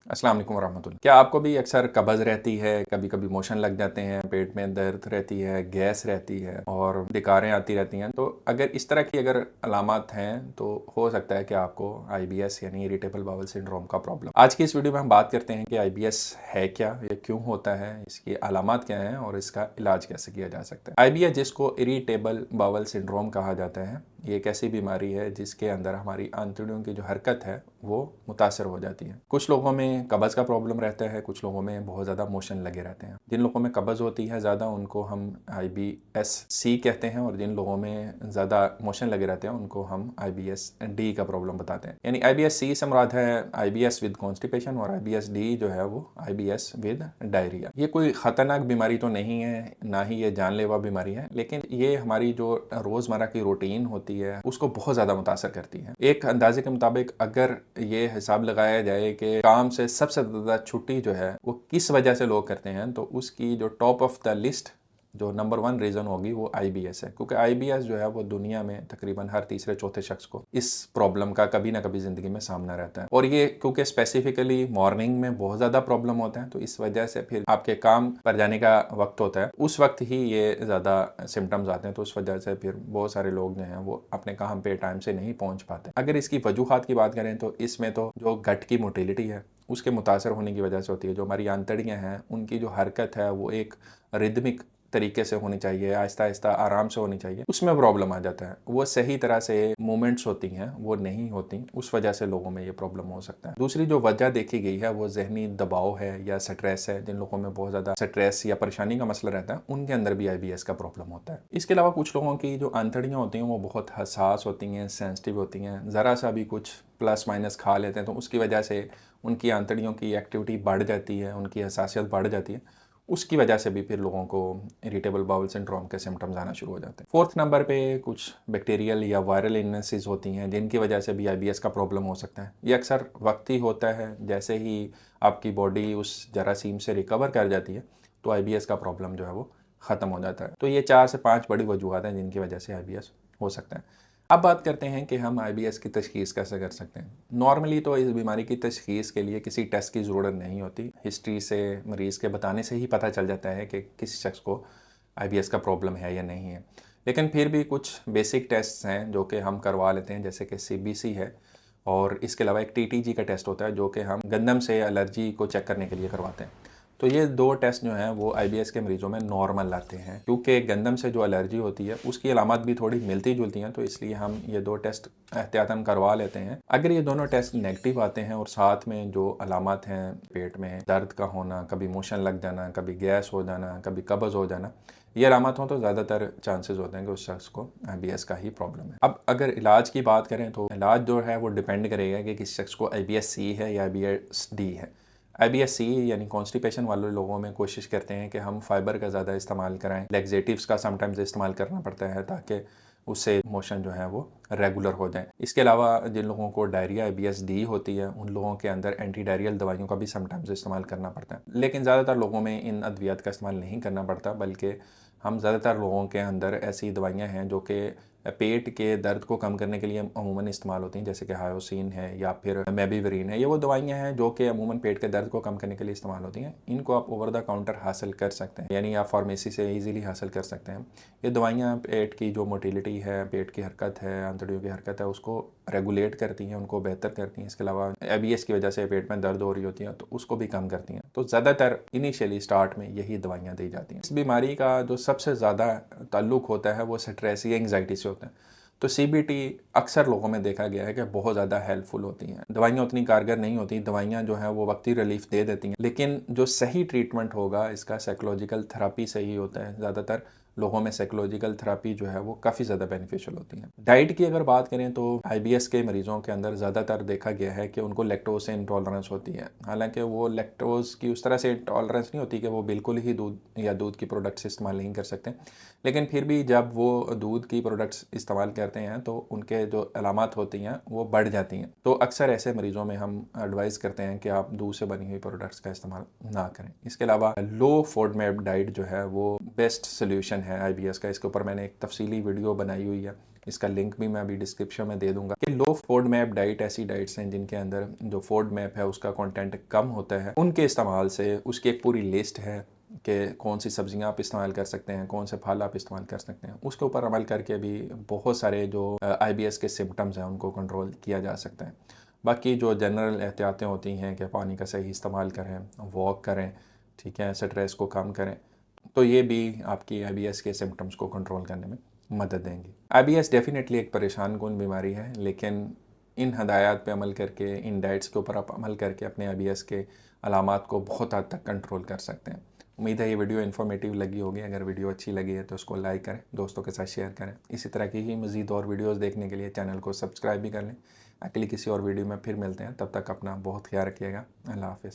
अस्सलाम वालेकुम वरहमतुल्लाह। क्या आपको भी अक्सर कब्ज़ रहती है, कभी कभी मोशन लग जाते हैं, पेट में दर्द रहती है, गैस रहती है और दिकारें आती रहती हैं? तो अगर इस तरह की अगर अलामात हैं तो हो सकता है कि आपको आईबीएस यानी इरिटेबल बाउल सिंड्रोम का प्रॉब्लम। आज की इस वीडियो में हम बात करते हैं कि आईबीएस है क्या, ये क्यों होता है, इसकी अलामात क्या हैं और इसका इलाज कैसे किया जा सकता है। आईबीएस, जिसको इरिटेबल बाउल सिंड्रोम कहा जाता है, ये एक ऐसी बीमारी है जिसके अंदर हमारी आंतड़ियों की जो हरकत है वो मुतासर हो जाती है। कुछ लोगों में कब्ज़ का प्रॉब्लम रहता है, कुछ लोगों में बहुत ज़्यादा मोशन लगे रहते हैं। जिन लोगों में कब्ज़ होती है ज़्यादा, उनको हम IBS-C कहते हैं, और जिन लोगों में ज़्यादा मोशन लगे रहते हैं उनको हम IBS-D का प्रॉब्लम बताते हैं। यानी IBS-C से मुराद है IBS विद कॉन्स्टिपेशन, और IBS-D जो है वो IBS विद डायरिया। ये कोई ख़तरनाक बीमारी तो नहीं है, ना ही ये जानलेवा बीमारी है, लेकिन ये हमारी जो रोज़मर्रा की रूटीन होती है उसको बहुत ज़्यादा मुतासर करती है। एक अंदाजे के मुताबिक अगर ये हिसाब लगाया जाए कि काम से सबसे ज़्यादा छुट्टी जो है वो किस वजह से लोग करते हैं, तो उसकी जो टॉप ऑफ द लिस्ट जो नंबर 1 रीज़न होगी वो IBS है। क्योंकि IBS जो है वो दुनिया में तकरीबन हर तीसरे चौथे शख्स को इस प्रॉब्लम का कभी ना कभी ज़िंदगी में सामना रहता है। और ये क्योंकि स्पेसिफिकली मॉर्निंग में बहुत ज़्यादा प्रॉब्लम होता है, तो इस वजह से फिर आपके काम पर जाने का वक्त होता है, उस वक्त ही ये ज़्यादा सिम्टम्स आते हैं। तो उस वजह से फिर बहुत सारे लोग जो हैं वो अपने काम पे टाइम से नहीं पहुँच पाते। अगर इसकी वजूहात की बात करें तो इसमें तो जो गट की मोटिलिटी है उसके मुतासर होने की वजह से होती है। जो हमारी आंतड़ियाँ हैं उनकी जो हरकत है वो एक रिदमिक तरीके से होनी चाहिए, आहिस्ता आहिस्ता आराम से होनी चाहिए, उसमें प्रॉब्लम आ जाता है। वो सही तरह से मूवमेंट्स होती हैं वो नहीं होती, उस वजह से लोगों में ये प्रॉब्लम हो सकता है। दूसरी जो वजह देखी गई है वो जहनी दबाव है या स्ट्रेस है। जिन लोगों में बहुत ज़्यादा स्ट्रेस या परेशानी का मसला रहता है उनके अंदर भी IBS का प्रॉब्लम होता है। इसके अलावा कुछ लोगों की जो आंतड़ियाँ होती हैं वो बहुत हसास होती हैं, सेंसिटिव होती हैं। ज़रा सा भी कुछ प्लस माइनस खा लेते हैं तो उसकी वजह से उनकी आंतड़ियों की एक्टिविटी बढ़ जाती है, उनकी हसासियत बढ़ जाती है। उसकी वजह से भी फिर लोगों को इरिटेबल बाउल सिंड्रोम के सिम्टम्स आना शुरू हो जाते हैं। फोर्थ नंबर पे कुछ बैक्टीरियल या वायरल इलनेसेस होती हैं जिनकी वजह से भी IBS का प्रॉब्लम हो सकता है। ये अक्सर वक्ती होता है, जैसे ही आपकी बॉडी उस जरासीम से रिकवर कर जाती है तो IBS का प्रॉब्लम जो है वो ख़त्म हो जाता है। तो ये 4 से 5 बड़ी वजूहत हैं जिनकी वजह से IBS हो सकता है। अब बात करते हैं कि हम IBS की तशख़ीस कैसे कर सकते हैं। नॉर्मली तो इस बीमारी की तशख़ीस के लिए किसी टेस्ट की ज़रूरत नहीं होती। हिस्ट्री से, मरीज़ के बताने से ही पता चल जाता है कि किस शख्स को IBS का प्रॉब्लम है या नहीं है। लेकिन फिर भी कुछ बेसिक टेस्ट्स हैं जो कि हम करवा लेते हैं, जैसे कि CBC है, और इसके अलावा एक TTG का टेस्ट होता है जो कि हम गंदम से एलर्जी को चेक करने के लिए करवाते हैं। तो ये 2 टेस्ट जो हैं वो IBS के मरीज़ों में नॉर्मल आते हैं। क्योंकि गंदम से जो एलर्जी होती है उसकी अलामत भी थोड़ी मिलती जुलती हैं, तो इसलिए हम ये 2 टेस्ट एहतियातन करवा लेते हैं। अगर ये दोनों टेस्ट नेगेटिव आते हैं और साथ में जो अलामत हैं, पेट में दर्द का होना, कभी मोशन लग जाना, कभी गैस हो जाना, कभी कब्ज़ हो जाना, ये अलामत हो तो ज़्यादातर चांसेस होते हैं कि उस शख्स को IBS का ही प्रॉब्लम है। अब अगर इलाज की बात करें तो इलाज जो है वो डिपेंड करेगा कि किस शख्स को IBS-C है या IBS-D है। IBS-C यानी कॉन्स्टिपेशन वाले लोगों में कोशिश करते हैं कि हम फाइबर का ज़्यादा इस्तेमाल कराएं, लैक्सेटिव्स का समटाइम्स इस्तेमाल करना पड़ता है ताकि उससे मोशन जो है वो रेगुलर हो जाए। इसके अलावा जिन लोगों को डायरिया IBS-D होती है उन लोगों के अंदर एंटी डायरियल दवाइयों का भी समटाइम्स इस्तेमाल करना पड़ता है, लेकिन ज़्यादातर लोगों में इन अद्वियात का इस्तेमाल नहीं करना पड़ता, बल्कि हम ज़्यादातर लोगों के अंदर ऐसी दवाइयाँ हैं जो कि पेट के दर्द को कम करने के लिए अमूमन इस्तेमाल होती हैं, जैसे कि हायोसिन है या फिर मेबिवरीन है। ये वो दवाइयाँ हैं जो कि अमूमन पेट के दर्द को कम करने के लिए इस्तेमाल होती हैं। इनको आप ओवर द काउंटर हासिल कर सकते हैं, यानी आप फार्मेसी से इजीली हासिल कर सकते हैं। ये दवाइयाँ पेट की जो मोटिलिटी है, पेट की हरकत है, आंतड़ियों की हरकत है, उसको रेगुलेट करती हैं, उनको बेहतर करती हैं। इसके अलावा IBS की वजह से पेट में दर्द हो रही होती है तो उसको भी कम करती हैं। तो ज़्यादातर इनिशियली स्टार्ट में यही दवाइयाँ दी जाती हैं। इस बीमारी का जो सबसे ज़्यादा ताल्लुक होता है वो स्ट्रेस या एंग्जाइटी से होता है। तो CBT अक्सर लोगों में देखा गया है कि बहुत ज़्यादा हेल्पफुल होती हैं। दवाइयाँ उतनी कारगर नहीं होती, दवाइयाँ जो हैं वो वक्ती रिलीफ दे देती हैं, लेकिन जो सही ट्रीटमेंट होगा इसका साइकोलॉजिकल थेरेपी से ही होता है। ज़्यादातर लोगों में साइकोलॉजिकल थेरेपी जो है वो काफ़ी ज़्यादा बेनिफिशियल होती है। डाइट की अगर बात करें तो IBS के मरीज़ों के अंदर ज़्यादातर देखा गया है कि उनको लैक्टोज से इंटॉलरेंस होती है। हालांकि वो लैक्टोज की उस तरह से इंटॉलरेंस नहीं होती कि वो बिल्कुल ही दूध या दूध की प्रोडक्ट्स इस्तेमाल नहीं कर सकते, लेकिन फिर भी जब वो दूध की प्रोडक्ट्स इस्तेमाल करते हैं तो उनके जो अलामत होती हैं वो बढ़ जाती हैं। तो अक्सर ऐसे मरीज़ों में हम एडवाइस करते हैं कि आप दूध से बनी हुई प्रोडक्ट्स का इस्तेमाल ना करें। इसके अलावा लो फोडमैप डाइट जो है वो बेस्ट सोल्यूशन है IBS का। इसके ऊपर मैंने एक तफसीली वीडियो बनाई हुई है, इसका लिंक भी मैं अभी डिस्क्रिप्शन में दे दूंगा कि लो फोडमैप डाइट ऐसी डाइट्स हैं जिनके अंदर जो फोडमैप है उसका कंटेंट कम होता है, उनके इस्तेमाल से उसकी एक पूरी लिस्ट है कि कौन सी सब्जियां आप इस्तेमाल कर सकते हैं, कौन से फल आप इस्तेमाल कर सकते हैं। उसके ऊपर अमल करके भी बहुत सारे जो IBS के सिम्टम्स हैं उनको कंट्रोल किया जा सकता है। बाकी जो जनरल एहतियातें होती हैं कि पानी का सही इस्तेमाल करें, वॉक करें, ठीक है, स्ट्रेस को कम करें, तो ये भी आपकी IBS के सिम्टम्स को कंट्रोल करने में मदद देंगी। IBS डेफिनेटली एक परेशान कुन बीमारी है, लेकिन इन हदायत पे अमल करके, इन डाइट्स के ऊपर आप अमल करके अपने IBS के अलामात को बहुत हद तक कंट्रोल कर सकते हैं। उम्मीद है ये वीडियो इन्फॉर्मेटिव लगी होगी। अगर वीडियो अच्छी लगी है तो उसको लाइक करें, दोस्तों के साथ शेयर करें। इसी तरह की ही मज़ीद और वीडियोस देखने के लिए चैनल को सब्सक्राइब भी कर लें। अगली किसी और वीडियो में फिर मिलते हैं, तब तक अपना बहुत ख्याल रखिएगा। अल्लाह हाफ़िज़।